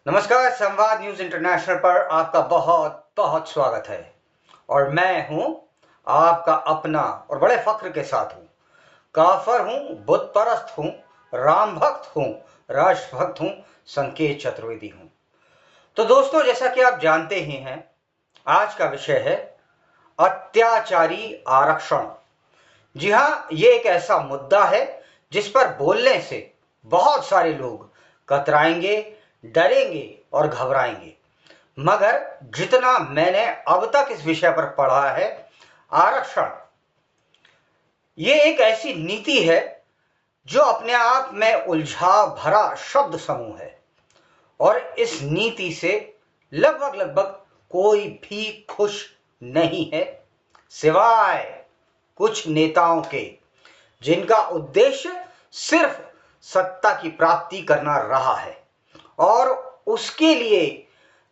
नमस्कार, संवाद news international पर आपका बहुत बहुत स्वागत है। और मैं हूं आपका अपना और बड़े फख्र के साथ हूं, काफर हूं, बुत परस्त हूं, राम भक्त हूं, राष्ट्रभक्त हूं, संकेत चतुर्वेदी हूं। तो दोस्तों, जैसा कि आप जानते ही हैं, आज का विषय है अत्याचारी आरक्षण। जी हाँ, ये एक ऐसा मुद्दा है जिस पर बोलने से बहुत सारे लोग कतराएंगे, डरेंगे और घबराएंगे। मगर जितना मैंने अब तक इस विषय पर पढ़ा है, आरक्षण ये एक ऐसी नीति है जो अपने आप में उलझा भरा शब्द समूह है और इस नीति से लगभग कोई भी खुश नहीं है, सिवाय कुछ नेताओं के, जिनका उद्देश्य सिर्फ सत्ता की प्राप्ति करना रहा है और उसके लिए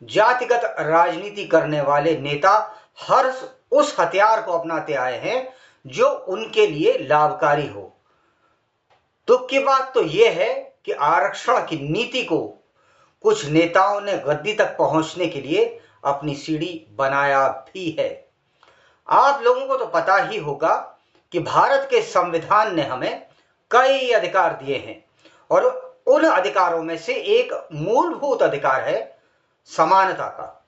जातिगत राजनीति करने वाले नेता हर उस हथियार को अपनाते आए हैं जो उनके लिए लाभकारी हो। दुख की बात तो यह है कि आरक्षण की नीति को कुछ नेताओं ने गद्दी तक पहुंचने के लिए अपनी सीढ़ी बनाया भी है। आप लोगों को तो पता ही होगा कि भारत के संविधान ने हमें कई अधिकार दिए हैं और उन अधिकारों में से एक मूलभूत अधिकार है समानता का।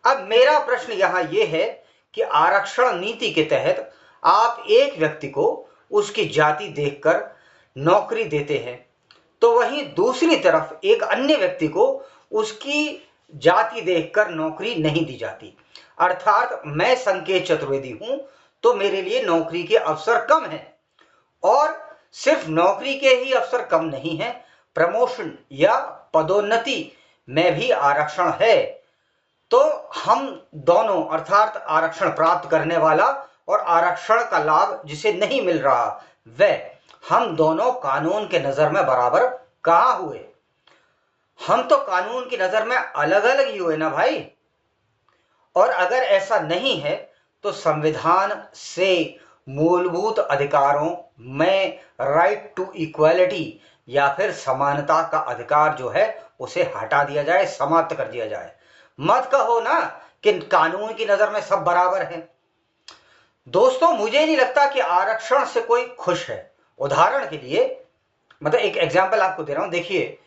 अब मेरा प्रश्न यहां यह है कि आरक्षण नीति के तहत आप एक व्यक्ति को उसकी जाति देखकर नौकरी देते हैं, तो वहीं दूसरी तरफ एक अन्य व्यक्ति को उसकी जाति देखकर नौकरी नहीं दी जाती। अर्थात मैं संकेत चतुर्वेदी हूं तो मेरे लिए नौकरी के अवसर कम हैं, और सिर्फ नौकरी के ही अवसर कम नहीं है, प्रमोशन या पदोन्नति में भी आरक्षण है। तो हम दोनों, अर्थात आरक्षण प्राप्त करने वाला और आरक्षण का लाभ जिसे नहीं मिल रहा, वह हम दोनों कानून के नजर में बराबर कहां हुए? हम तो कानून की नजर में अलग अलग ही हुए ना भाई। और अगर ऐसा नहीं है तो संविधान से मूलभूत अधिकारों में राइट टू इक्वालिटी या फिर समानता का अधिकार जो है उसे हटा दिया जाए, समाप्त कर दिया जाए। मत कहो ना कि कानून की नजर में सब बराबर हैं। दोस्तों, मुझे नहीं लगता कि आरक्षण से कोई खुश है। उदाहरण के लिए, मतलब एक एग्जाम्पल आपको दे रहा हूं, देखिए,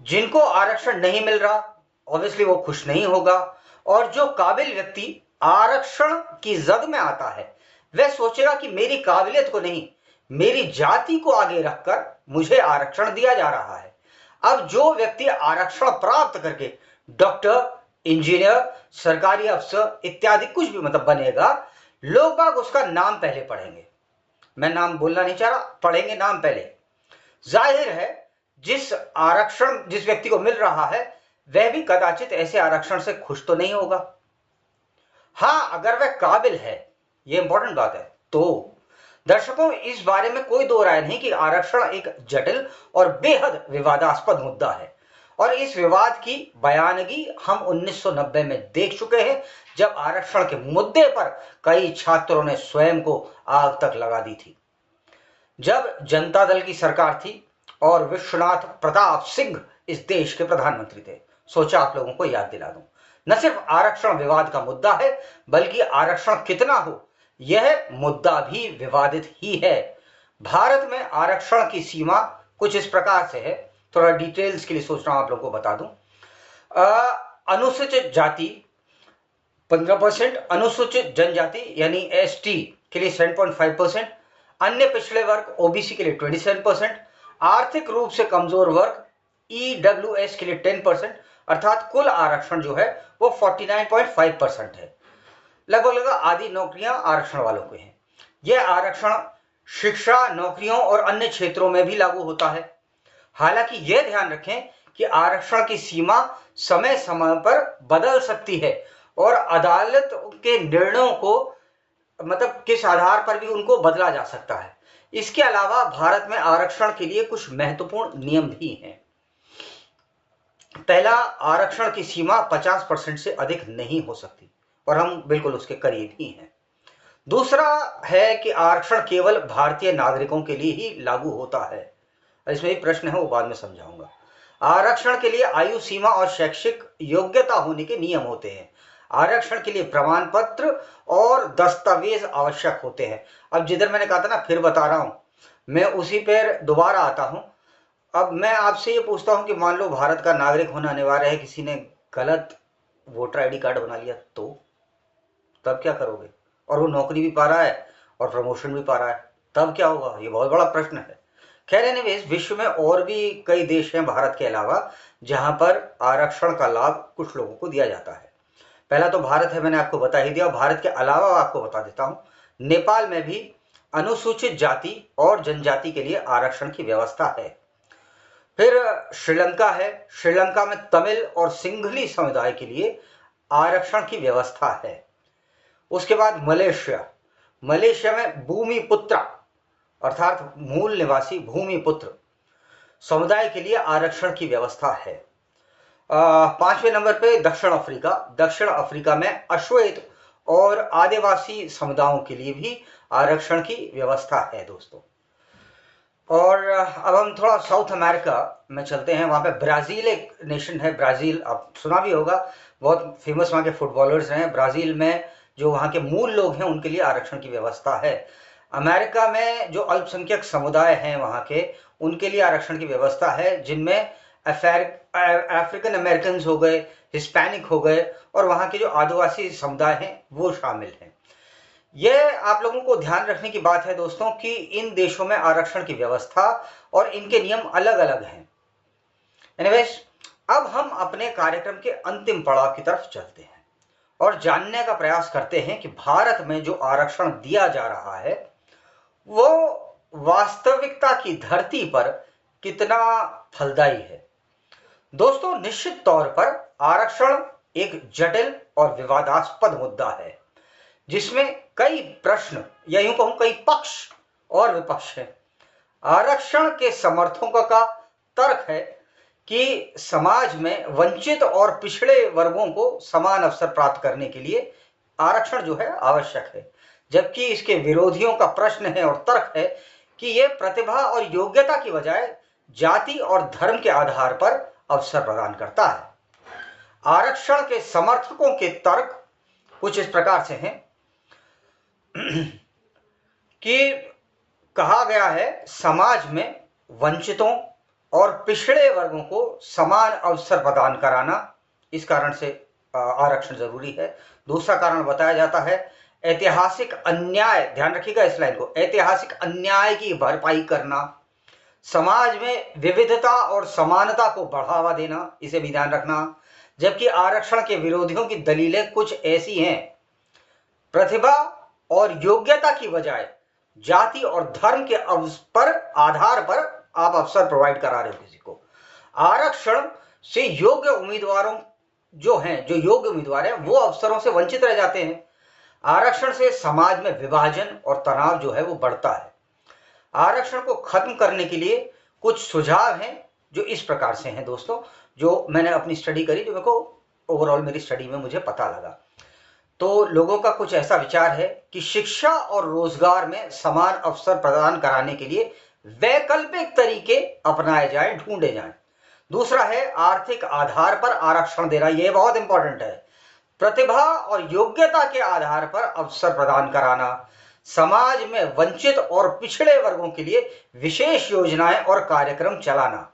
जिनको आरक्षण नहीं मिल रहा ऑब्वियसली वो खुश नहीं होगा, और जो काबिल व्यक्ति आरक्षण की जद में आता है वह सोचेगा कि मेरी काबिलियत को नहीं, मेरी जाति को आगे रखकर मुझे आरक्षण दिया जा रहा है। अब जो व्यक्ति आरक्षण प्राप्त करके डॉक्टर, इंजीनियर, सरकारी अफसर इत्यादि कुछ भी मतलब बनेगा, लोग बाग उसका नाम पहले पढ़ेंगे। मैं नाम बोलना नहीं चाह रहा, पढ़ेंगे नाम पहले। जाहिर है जिस आरक्षण जिस व्यक्ति को मिल रहा है वह भी कदाचित ऐसे आरक्षण से खुश तो नहीं होगा। हां, अगर वह काबिल है, यह इंपॉर्टेंट बात है। तो दर्शकों, इस बारे में कोई दो राय नहीं कि आरक्षण एक जटिल और बेहद विवादास्पद मुद्दा है, और इस विवाद की बयानगी हम 1990 में देख चुके हैं, जब आरक्षण के मुद्दे पर कई छात्रों ने स्वयं को आग तक लगा दी थी। जब जनता दल की सरकार थी और विश्वनाथ प्रताप सिंह इस देश के प्रधानमंत्री थे। सोचा आप लोगों को याद दिला दूं, न सिर्फ आरक्षण विवाद का मुद्दा है, बल्कि आरक्षण कितना हो यह मुद्दा भी विवादित ही है। भारत में आरक्षण की सीमा कुछ इस प्रकार से है, थोड़ा डिटेल्स के लिए सोच रहा हूं आप लोगों को बता दूं। अनुसूचित जाति 15%, अनुसूचित जनजाति यानी एसटी के लिए 7.5%, अन्य पिछड़े वर्ग ओबीसी के लिए 27%, आर्थिक रूप से कमजोर वर्ग ईडब्ल्यूएस के लिए 10%, अर्थात कुल आरक्षण जो है वो 49.5% है। लगभग आधी नौकरियां आरक्षण वालों को हैं। यह आरक्षण शिक्षा, नौकरियों और अन्य क्षेत्रों में भी लागू होता है। हालांकि यह ध्यान रखें कि आरक्षण की सीमा समय समय पर बदल सकती है और अदालत के निर्णयों को मतलब किस आधार पर भी उनको बदला जा सकता है। इसके अलावा भारत में आरक्षण के लिए कुछ महत्वपूर्ण नियम भी हैं। पहला, आरक्षण की सीमा 50% से अधिक नहीं हो सकती, और हम बिल्कुल उसके करीब ही हैं। दूसरा है कि आरक्षण केवल भारतीय नागरिकों के लिए ही लागू होता है। इसमें एक प्रश्न है, वो बाद में समझाऊंगा। आरक्षण के लिए आयु सीमा और शैक्षिक योग्यता होने के नियम होते हैं। आरक्षण के लिए प्रमाण पत्र और दस्तावेज आवश्यक होते हैं। अब जिधर मैंने कहा था ना, फिर बता रहा हूं, मैं उसी पर दोबारा आता हूं। अब मैं आपसे ये पूछता हूं कि मान लो भारत का नागरिक होना अनिवार्य है, किसी ने गलत वोटर आईडी कार्ड बना लिया तो तब क्या करोगे? और वो नौकरी भी पा रहा है और प्रमोशन भी पा रहा है, तब क्या होगा? ये बहुत बड़ा प्रश्न है। खैर एनीवेज, विश्व में और भी कई देश हैं भारत के अलावा जहां पर आरक्षण का लाभ कुछ लोगों को दिया जाता है। पहला तो भारत है, मैंने आपको बता ही दिया। भारत के अलावा आपको बता देता हूं, नेपाल में भी अनुसूचित जाति और जनजाति के लिए आरक्षण की व्यवस्था है। फिर श्रीलंका है, श्रीलंका में तमिल और सिंघली समुदाय के लिए आरक्षण की व्यवस्था है। उसके बाद मलेशिया, मलेशिया में भूमिपुत्र अर्थात मूल निवासी भूमिपुत्र समुदाय के लिए आरक्षण की व्यवस्था है। 5वें नंबर पे दक्षिण अफ्रीका, दक्षिण अफ्रीका में अश्वेत और आदिवासी समुदायों के लिए भी आरक्षण की व्यवस्था है दोस्तों। और अब हम थोड़ा साउथ अमेरिका में चलते हैं। वहां पे ब्राजील एक नेशन है, ब्राजील आप सुना भी होगा, बहुत फेमस वहां के फुटबॉलर्स हैं। ब्राजील में जो वहां के मूल लोग हैं उनके लिए आरक्षण की व्यवस्था है। अमेरिका में जो अल्पसंख्यक समुदाय हैं वहां के, उनके लिए आरक्षण की व्यवस्था है, जिनमें अफ्रीकन अमेरिकन हो गए, हिस्पैनिक हो गए और वहां के जो आदिवासी समुदाय हैं वो शामिल हैं। यह आप लोगों को ध्यान रखने की बात है दोस्तों कि इन देशों में आरक्षण की व्यवस्था और इनके नियम अलग अलग हैं। एनीवेज, अब हम अपने कार्यक्रम के अंतिम पड़ाव की तरफ चलते हैं और जानने का प्रयास करते हैं कि भारत में जो आरक्षण दिया जा रहा है वो वास्तविकता की धरती पर कितना फलदायी है। दोस्तों, निश्चित तौर पर आरक्षण एक जटिल और विवादास्पद मुद्दा है जिसमें कई प्रश्न या यूं कहूं कई पक्ष और विपक्ष है। आरक्षण के समर्थकों का तर्क है कि समाज में वंचित और पिछड़े वर्गों को समान अवसर प्राप्त करने के लिए आरक्षण जो है आवश्यक है, जबकि इसके विरोधियों का प्रश्न है और तर्क है कि यह प्रतिभा और योग्यता की बजाय जाति और धर्म के आधार पर अवसर प्रदान करता है। आरक्षण के समर्थकों के तर्क कुछ इस प्रकार से हैं कि कहा गया है समाज में वंचितों और पिछड़े वर्गों को समान अवसर प्रदान कराना, इस कारण से आरक्षण जरूरी है। दूसरा कारण बताया जाता है ऐतिहासिक अन्याय, ध्यान रखिएगा इस लाइन को, ऐतिहासिक अन्याय की भरपाई करना, समाज में विविधता और समानता को बढ़ावा देना, इसे भी ध्यान रखना। जबकि आरक्षण के विरोधियों की दलीलें कुछ ऐसी हैं, प्रतिभा और योग्यता की बजाय जाति और धर्म के आधार पर आप अवसर प्रोवाइड करा रहे हो किसी को। आरक्षण से योग्य उम्मीदवारों जो योग्य उम्मीदवार हैं वो अवसरों से वंचित रह जाते हैं। आरक्षण से समाज में विभाजन और तनाव जो है वो बढ़ता है। आरक्षण को खत्म करने के लिए कुछ सुझाव हैं जो इस प्रकार से हैं दोस्तों, जो मैंने अपनी स्टडी करी, जो मेरे को ओवरऑल मेरी स्टडी में मुझे पता लगा। तो लोगों का कुछ ऐसा विचार है कि शिक्षा और रोजगार में समान अवसर प्रदान कराने के लिए वैकल्पिक तरीके अपनाए जाएं, ढूंढे जाएं। दूसरा है आर्थिक आधार पर आरक्षण देना, यह बहुत इंपॉर्टेंट है। प्रतिभा और योग्यता के आधार पर अवसर प्रदान कराना, समाज में वंचित और पिछड़े वर्गों के लिए विशेष योजनाएं और कार्यक्रम चलाना।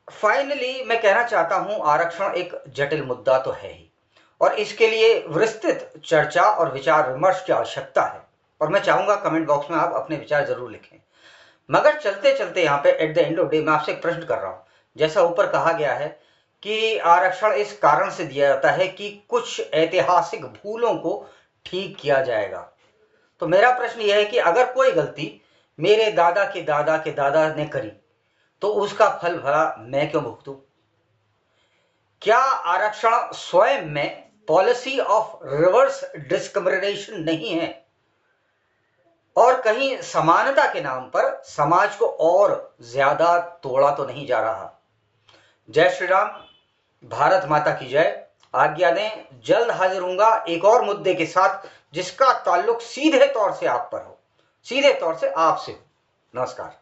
फाइनली मैं कहना चाहता हूं, आरक्षण एक जटिल मुद्दा तो है ही और इसके लिए विस्तृत चर्चा और विचार विमर्श की आवश्यकता है और मैं चाहूंगा कमेंट बॉक्स में आप अपने विचार जरूर लिखें। मगर चलते चलते यहाँ पे at the end of day मैं आपसे एक प्रश्न कर रहा हूं। जैसा ऊपर कहा गया है कि आरक्षण इस कारण से दिया जाता है कि कुछ ऐतिहासिक भूलों को ठीक किया जाएगा, तो मेरा प्रश्न यह है कि अगर कोई गलती मेरे दादा के दादा के दादा ने करी तो उसका फल भला मैं क्यों भुगतूं? क्या आरक्षण स्वयं में पॉलिसी ऑफ रिवर्स डिस्क्रिमिनेशन नहीं है और कहीं समानता के नाम पर समाज को और ज्यादा तोड़ा तो नहीं जा रहा? जय श्री राम, भारत माता की जय। आज्ञा दें, जल्द हाजिर होऊंगा एक और मुद्दे के साथ जिसका ताल्लुक सीधे तौर से आप पर हो, सीधे तौर से आपसे हो। नमस्कार।